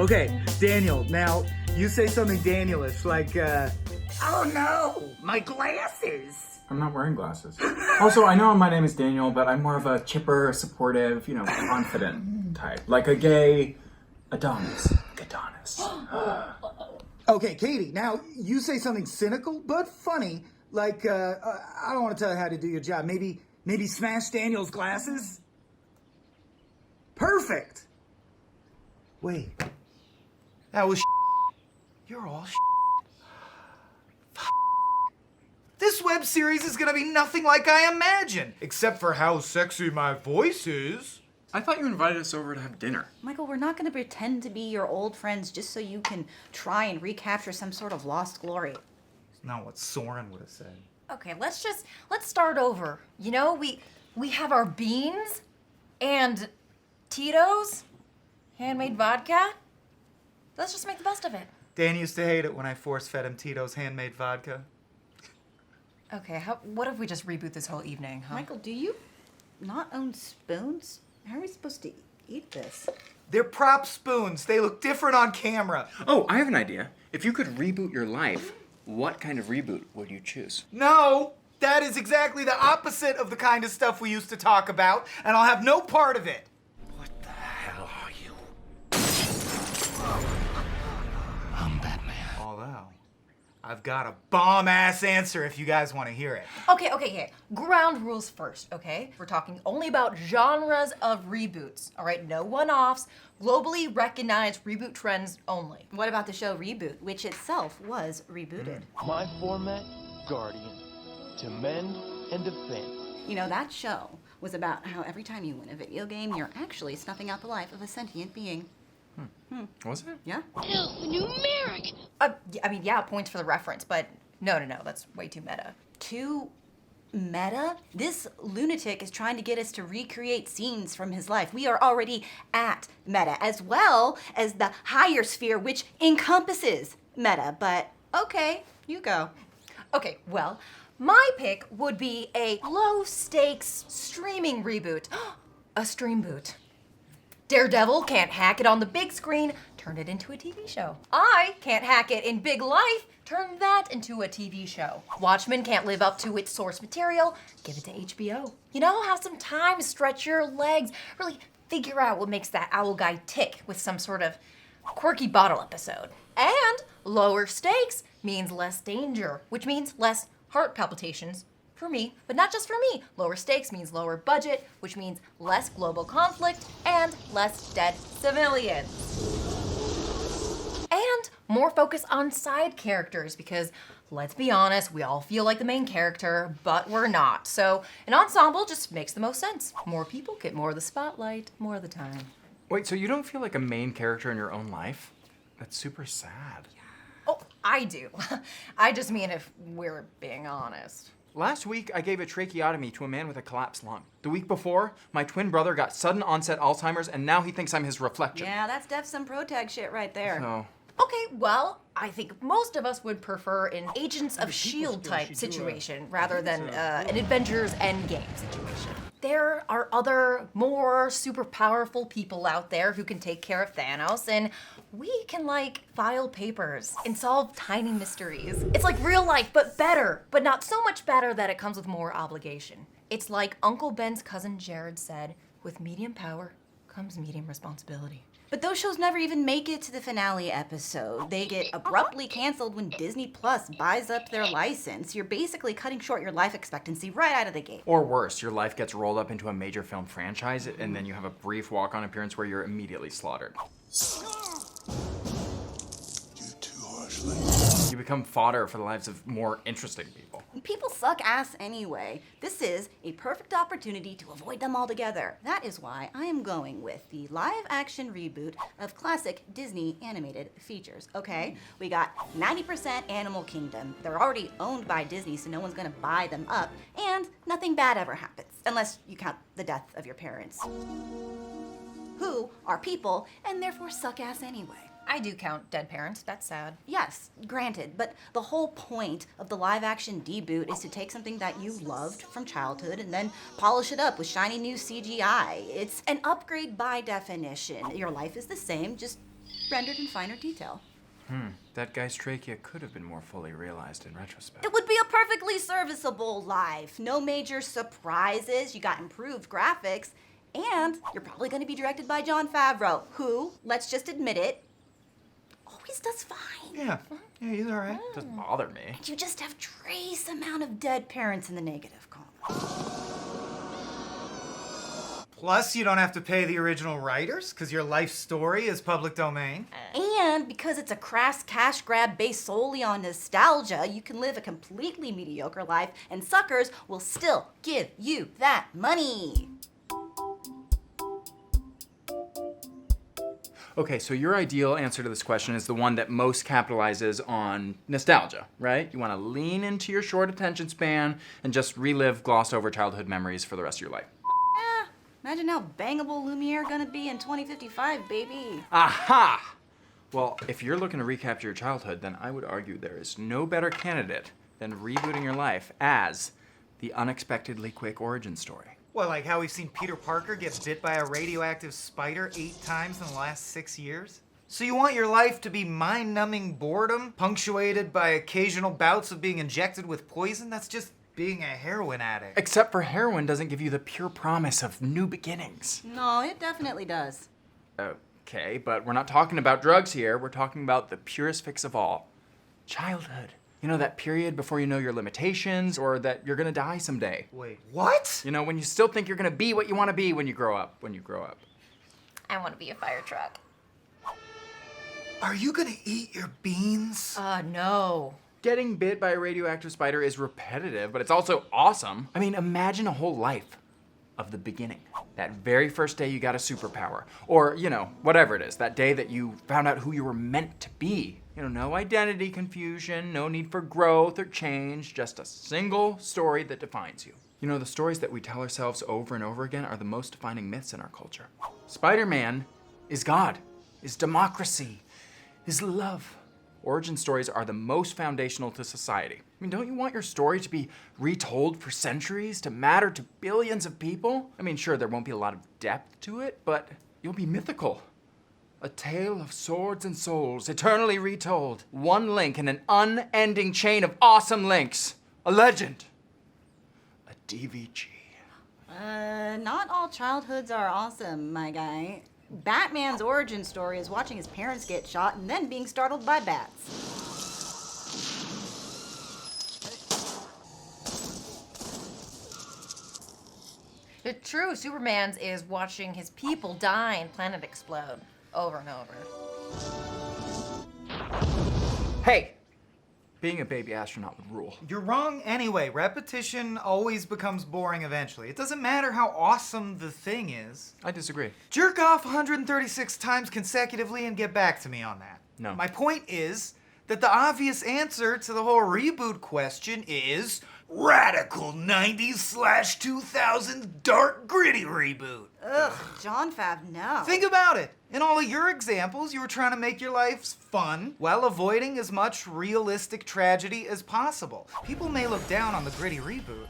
Okay, Daniel, now you say something Danielish, like, oh no, my glasses. I'm not wearing glasses. Also, I know my name is Daniel, but I'm more of a chipper, supportive, confident type. Like a gay Adonis. Okay, Katy, now you say something cynical but funny, like, I don't want to tell you how to do your job. Maybe smash Daniel's glasses? Perfect. Wait. That was You're all This web series is gonna be nothing like I imagined, except for how sexy my voice is. I thought you invited us over to have dinner. Michael, we're not going to pretend to be your old friends just so you can try and recapture some sort of lost glory. It's not what Soren would have said. Okay, let's start over. We have our beans and Tito's handmade vodka. Let's just make the best of it. Dan used to hate it when I force-fed him Tito's handmade vodka. Okay, what if we just reboot this whole evening, huh? Michael, do you not own spoons? How are we supposed to eat this? They're prop spoons. They look different on camera. Oh, I have an idea. If you could reboot your life, what kind of reboot would you choose? No, that is exactly the opposite of the kind of stuff we used to talk about, and I'll have no part of it. What the hell are you? I'm Batman. Although, I've got a bomb-ass answer if you guys want to hear it. Okay. Ground rules first, okay? We're talking only about genres of reboots, all right? No one-offs, globally recognized reboot trends only. What about the show Reboot, which itself was rebooted? My format, Guardian. To mend and defend. That show was about how every time you win a video game, you're actually snuffing out the life of a sentient being. Was it? Yeah? Alphanumeric! Yeah, points for the reference, but no, that's way too meta. Too meta? This lunatic is trying to get us to recreate scenes from his life. We are already at meta, as well as the higher sphere, which encompasses meta. But okay, you go. Okay, well, my pick would be a low-stakes streaming reboot. A stream boot. Daredevil can't hack it on the big screen, turn it into a TV show. I can't hack it in big life, turn that into a TV show. Watchmen can't live up to its source material, give it to HBO. Have some time to stretch your legs, really figure out what makes that owl guy tick with some sort of quirky bottle episode. And lower stakes means less danger, which means less heart palpitations. For me, but not just for me. Lower stakes means lower budget, which means less global conflict and less dead civilians. And more focus on side characters because, let's be honest, we all feel like the main character, but we're not. So an ensemble just makes the most sense. More people get more of the spotlight, more of the time. Wait, so you don't feel like a main character in your own life? That's super sad. Oh, I do. I just mean if we're being honest. Last week, I gave a tracheotomy to a man with a collapsed lung. The week before, my twin brother got sudden onset Alzheimer's, and now he thinks I'm his reflection. Yeah, that's def some protag shit right there. So, Okay, well, I think most of us would prefer an Agents of S.H.I.E.L.D. type situation rather than an Avengers Endgame situation. There are other, more super powerful people out there who can take care of Thanos, and we can, file papers and solve tiny mysteries. It's like real life, but better, but not so much better that it comes with more obligation. It's like Uncle Ben's cousin Jared said, with medium power comes medium responsibility. But those shows never even make it to the finale episode. They get abruptly canceled when Disney Plus buys up their license. You're basically cutting short your life expectancy right out of the gate. or worse, your life gets rolled up into a major film franchise, and then you have a brief walk-on appearance where you're immediately slaughtered. You too harshly. You become fodder for the lives of more interesting people. People suck ass anyway. This is a perfect opportunity to avoid them altogether. That is why I am going with the live-action reboot of classic Disney animated features, okay? We got 90% Animal Kingdom. They're already owned by Disney, so no one's gonna buy them up, and nothing bad ever happens, unless you count the death of your parents, who are people and therefore suck ass anyway. I do count dead parents, that's sad. Yes, granted, but the whole point of the live-action deboot is to take something that you loved from childhood and then polish it up with shiny new CGI. It's an upgrade by definition. Your life is the same, just rendered in finer detail. That guy's trachea could have been more fully realized in retrospect. It would be a perfectly serviceable life. No major surprises. You got improved graphics. And you're probably going to be directed by Jon Favreau, who, let's just admit it, always does fine. Yeah, he's all right. Doesn't bother me. You just have trace amount of dead parents in the negative column. Plus, you don't have to pay the original writers, because your life story is public domain. And because it's a crass cash grab based solely on nostalgia, you can live a completely mediocre life, and suckers will still give you that money. Okay, so your ideal answer to this question is the one that most capitalizes on nostalgia, right? You want to lean into your short attention span and just relive glossed over childhood memories for the rest of your life. Imagine how bangable Lumiere gonna be in 2055, baby. Aha! Well, if you're looking to recapture your childhood, then I would argue there is no better candidate than rebooting your life as the unexpectedly quick origin story. Well, like how we've seen Peter Parker get bit by a radioactive spider 8 times in the last 6 years? So you want your life to be mind-numbing boredom, punctuated by occasional bouts of being injected with poison? That's just being a heroin addict. Except for heroin doesn't give you the pure promise of new beginnings. No, it definitely does. Okay, but we're not talking about drugs here. We're talking about the purest fix of all. Childhood. You know, that period before you know your limitations or that you're gonna die someday. Wait, what? You know, when you still think you're gonna be what you wanna be when you grow up. I want to be a fire truck. Are you gonna eat your beans? No. Getting bit by a radioactive spider is repetitive, but it's also awesome. I mean, imagine a whole life of the beginning. That very first day you got a superpower. Or, you know, whatever it is, that day that you found out who you were meant to be. You know, no identity confusion, no need for growth or change, just a single story that defines you. You know, the stories that we tell ourselves over and over again are the most defining myths in our culture. Spider-Man is God, is democracy, is love. Origin stories are the most foundational to society. I mean, don't you want your story to be retold for centuries, to matter to billions of people? I mean, sure, there won't be a lot of depth to it, but you'll be mythical. A tale of swords and souls, eternally retold. One link in an unending chain of awesome links. A legend. A DVG. Not all childhoods are awesome, my guy. Batman's origin story is watching his parents get shot and then being startled by bats. The true Superman's is watching his people die and planet explode over and over. Hey! Being a baby astronaut would rule. You're wrong anyway. Repetition always becomes boring eventually. It doesn't matter how awesome the thing is. I disagree. Jerk off 136 times consecutively and get back to me on that. No. My point is that the obvious answer to the whole reboot question is radical 90s/2000s dark gritty reboot. Ugh, Jon Fav, no. Think about it. In all of your examples, you were trying to make your lives fun while avoiding as much realistic tragedy as possible. People may look down on the gritty reboot,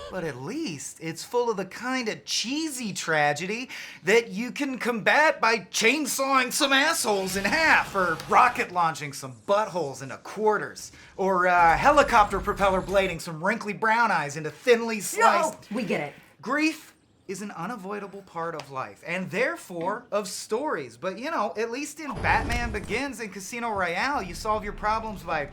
but at least it's full of the kind of cheesy tragedy that you can combat by chainsawing some assholes in half, or rocket launching some buttholes into quarters, or helicopter propeller blading some wrinkly brown eyes into thinly sliced. We get it. Grief is an unavoidable part of life, and therefore of stories. But you know, at least in Batman Begins and Casino Royale, you solve your problems by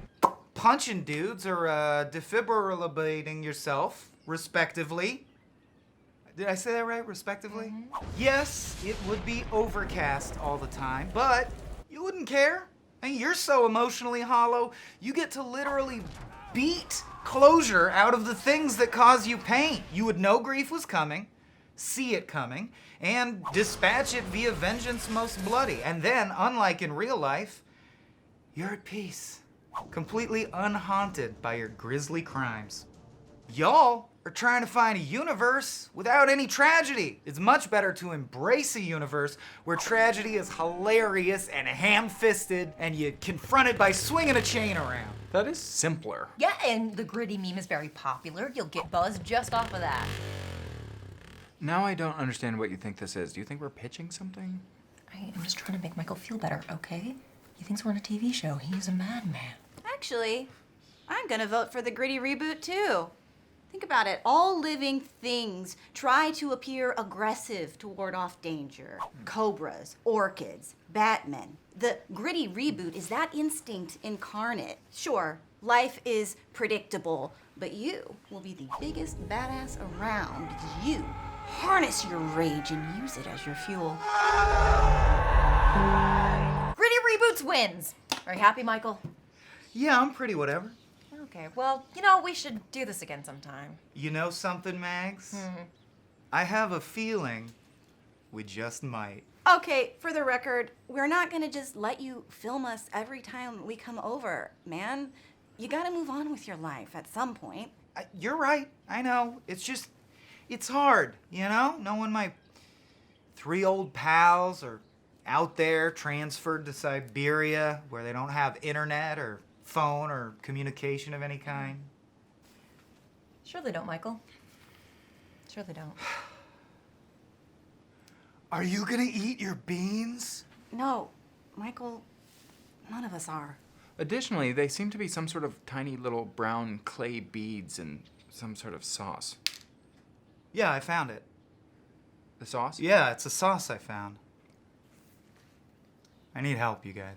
punching dudes or defibrillating yourself, respectively. Did I say that right? Respectively? Mm-hmm. Yes, it would be overcast all the time, but you wouldn't care. I mean, you're so emotionally hollow, you get to literally beat closure out of the things that cause you pain. You would know grief was coming, see it coming, and dispatch it via vengeance most bloody. And then, unlike in real life, you're at peace, completely unhaunted by your grisly crimes. Y'all are trying to find a universe without any tragedy. It's much better to embrace a universe where tragedy is hilarious and ham-fisted and you confront it by swinging a chain around. That is simpler. Yeah, and the gritty meme is very popular. You'll get buzzed just off of that. Now I don't understand what you think this is. Do you think we're pitching something? Right? I'm just trying to make Michael feel better, okay? He thinks we're on a TV show. He's a madman. Actually, I'm gonna vote for the gritty reboot too. Think about it. All living things try to appear aggressive to ward off danger. Cobras, orchids, Batmen. The gritty reboot is that instinct incarnate. Sure, life is predictable, but you will be the biggest badass around because you harness your rage and use it as your fuel. Gritty Reboots wins. Are you happy, Michael? Yeah, I'm pretty whatever. Okay, well, we should do this again sometime. You know something, Mags? I have a feeling we just might. Okay, for the record, we're not gonna just let you film us every time we come over, man. You gotta move on with your life at some point. You're right. I know. It's hard, you know? Knowing my 3 old pals are out there transferred to Siberia where they don't have internet or phone or communication of any kind. Sure they don't, Michael. Sure they don't. Are you gonna eat your beans? No, Michael, none of us are. Additionally, they seem to be some sort of tiny little brown clay beads in some sort of sauce. Yeah, I found it. The sauce? Yeah, it's a sauce I found. I need help, you guys.